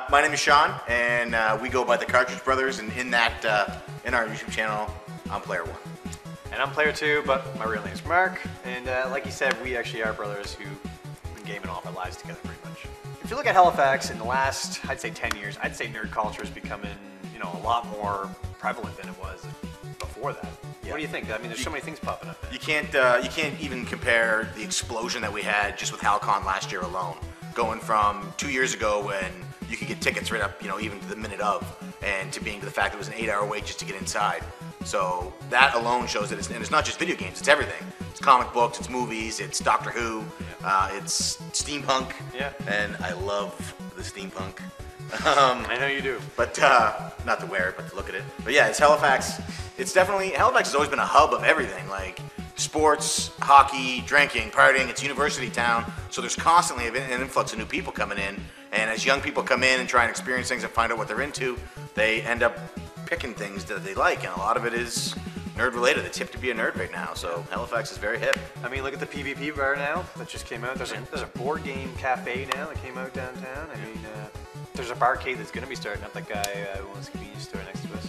My name is Sean, and we go by the Cartridge Brothers, and in our YouTube channel, I'm Player 1. And I'm Player 2, but my real name's Mark, and like you said, we actually are brothers who've been gaming all of our lives together pretty much. If you look at Halifax in the last, I'd say 10 years, I'd say nerd culture is becoming, a lot more prevalent than it was before that. Yeah. What do you think? I mean, there's so many things popping up there. You can't even compare the explosion that we had just with HalCon last year alone. Going from 2 years ago when you could get tickets right up, even to the minute of, and to being to the fact that it was an 8-hour wait just to get inside. So that alone shows that it's not just video games, it's everything. It's comic books, it's movies, it's Doctor Who, it's steampunk. Yeah. And I love the steampunk. I know you do. But not to wear it, but to look at it. But yeah, it's Halifax. Halifax has always been a hub of everything, like sports, hockey, drinking, partying. It's a university town, so there's constantly an influx of new people coming in. And as young people come in and try and experience things and find out what they're into, they end up picking things that they like, and a lot of it is nerd related. It's hip to be a nerd right now, so Halifax is very hip. I mean, look at the PvP bar now that just came out. There's a board game cafe now that came out downtown. I mean, there's a barcade that's going to be starting up. That guy who owns a convenience store next to us,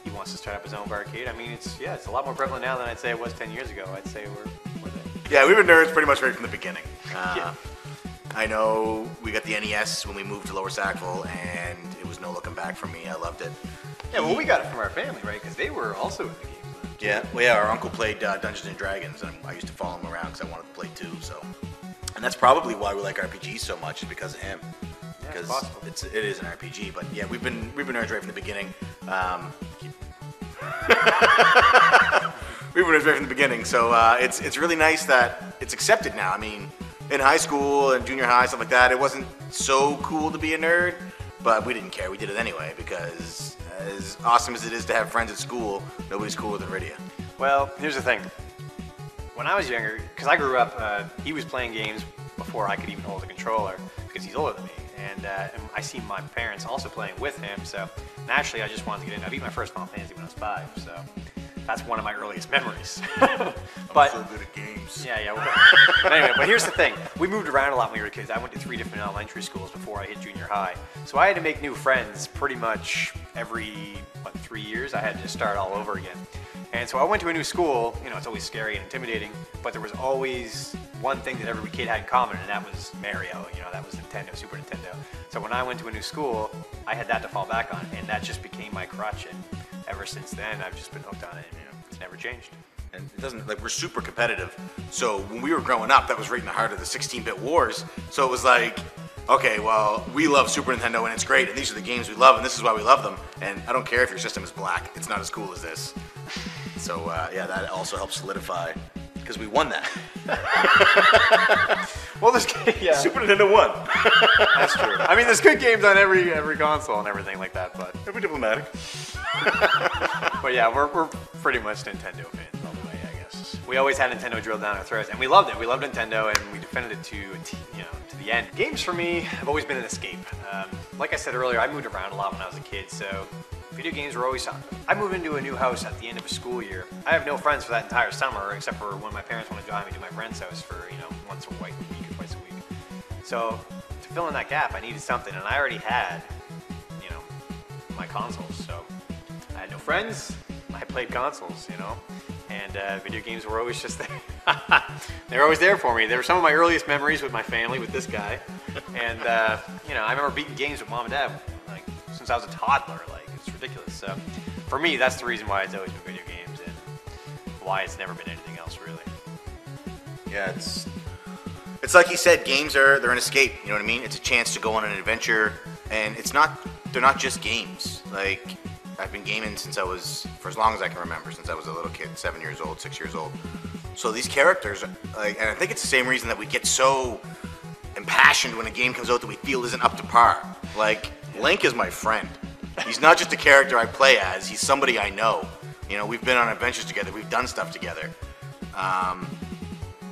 he wants to start up his own barcade. I mean, it's a lot more prevalent now than I'd say it was 10 years ago. I'd say we're there. Yeah, we've been nerds pretty much right from the beginning. Yeah. I know we got the NES when we moved to Lower Sackville, and it was no looking back for me. I loved it. Yeah, well, we got it from our family, right? Because they were also in the games. Yeah, well, yeah, our uncle played Dungeons and Dragons, and I used to follow him around because I wanted to play too. So, and that's probably why we like RPGs so much, is because of him. Because it is an RPG. But yeah, we've been nerds right from the beginning. We've been nerds right from the beginning. So it's really nice that it's accepted now. I mean, in high school and junior high, stuff like that, it wasn't so cool to be a nerd, but we didn't care. We did it anyway because as awesome as it is to have friends at school, nobody's cooler than Rydia. Well, here's the thing. When I was younger, because I grew up, he was playing games before I could even hold a controller because he's older than me. And I seen my parents also playing with him, so naturally I just wanted to get in. I beat my first Final Fantasy when I was 5, so that's one of my earliest memories. I'm so good at games. Yeah. But anyway, but here's the thing. We moved around a lot when we were kids. I went to 3 different elementary schools before I hit junior high. So I had to make new friends pretty much every, 3 years. I had to start all over again. And so I went to a new school. It's always scary and intimidating, but there was always one thing that every kid had in common, and that was Mario. That was Nintendo, Super Nintendo. So when I went to a new school, I had that to fall back on, and that just became my crutch. And ever since then, I've just been hooked on it, and it's never changed. And it doesn't, we're super competitive. So when we were growing up, that was right in the heart of the 16-bit wars. So it was like, okay, well, we love Super Nintendo and it's great, and these are the games we love, and this is why we love them. And I don't care if your system is black, it's not as cool as this. So yeah, that also helps solidify, because we won that. Well, yeah. Super Nintendo won. That's true. I mean, there's good games on every console and everything like that, but we're diplomatic. But yeah, we're pretty much Nintendo fans all the way, I guess. We always had Nintendo drilled down our throats, and we loved it. We loved Nintendo, and we defended it to the end. Games for me have always been an escape. Like I said earlier, I moved around a lot when I was a kid, so video games were always. I moved into a new house at the end of a school year. I have no friends for that entire summer, except for when my parents want to drive me to my friend's house for once a week or twice a week. So to fill in that gap, I needed something, and I already had my consoles. So I had no friends. I played consoles, and video games were always just there. They were always there for me. They were some of my earliest memories with my family, with this guy, and I remember beating games with mom and dad since I was a toddler. It's ridiculous. So for me, that's the reason why it's always been video games, and why it's never been anything else really. Yeah, it's like he said, they're an escape. You know what I mean? It's a chance to go on an adventure, and they're not just games. I've been gaming for as long as I can remember, since I was a little kid, 7 years old, 6 years old. So these characters, and I think it's the same reason that we get so impassioned when a game comes out that we feel isn't up to par. Link is my friend. He's not just a character I play as, he's somebody I know. We've been on adventures together, we've done stuff together.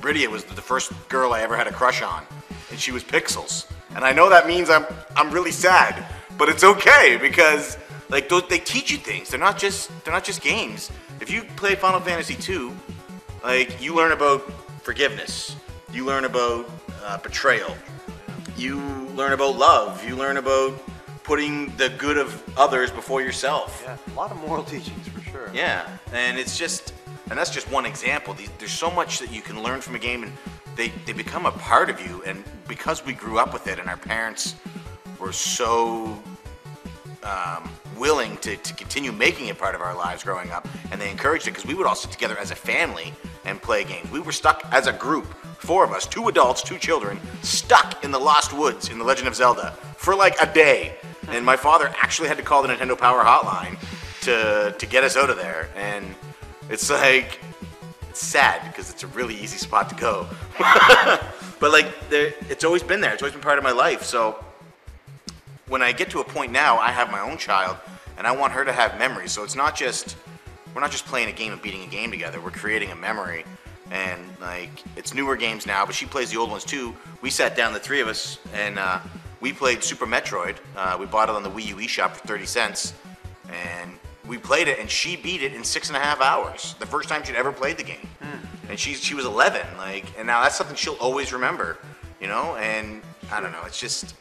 Rydia was the first girl I ever had a crush on, and she was Pixels. And I know that means I'm really sad, but it's okay, because they teach you things. They're not just games. If you play Final Fantasy II, you learn about forgiveness. You learn about betrayal. You learn about love. You learn about putting the good of others before yourself. Yeah, a lot of moral teachings for sure. Yeah, and that's just one example. There's so much that you can learn from a game, and they become a part of you. And because we grew up with it, and our parents were so willing to continue making it part of our lives growing up, and they encouraged it, because we would all sit together as a family and play games. We were stuck as a group, 4 of us, 2 adults, 2 children, stuck in the Lost Woods in The Legend of Zelda for like a day. And my father actually had to call the Nintendo Power Hotline to get us out of there. And it's like, it's sad because it's a really easy spot to go. But like, it's always been there. It's always been part of my life. So when I get to a point now, I have my own child, and I want her to have memories. So it's not just, we're not just playing a game and beating a game together. We're creating a memory. And like, it's newer games now, but she plays the old ones too. We sat down, the 3 of us, and we played Super Metroid. We bought it on the Wii U eShop for 30 cents. And we played it, and she beat it in 6.5 hours. The first time she'd ever played the game. And she was 11, like, and now that's something she'll always remember, you know? And I don't know, it's just,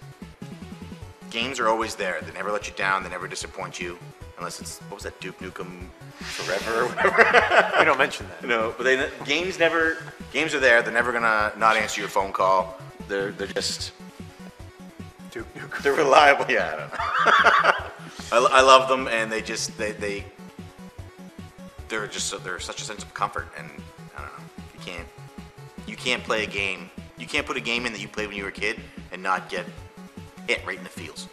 games are always there. They never let you down, they never disappoint you. Unless it's, what was that, Duke Nukem Forever or whatever? We don't mention that. No, but games are there. They're never gonna not answer your phone call. They're just Duke Nukem. They're reliable. Yeah, I don't know. I love them, and they're such a sense of comfort, and I don't know. You can't play a game. You can't put a game in that you played when you were a kid and not get hit right in the feels.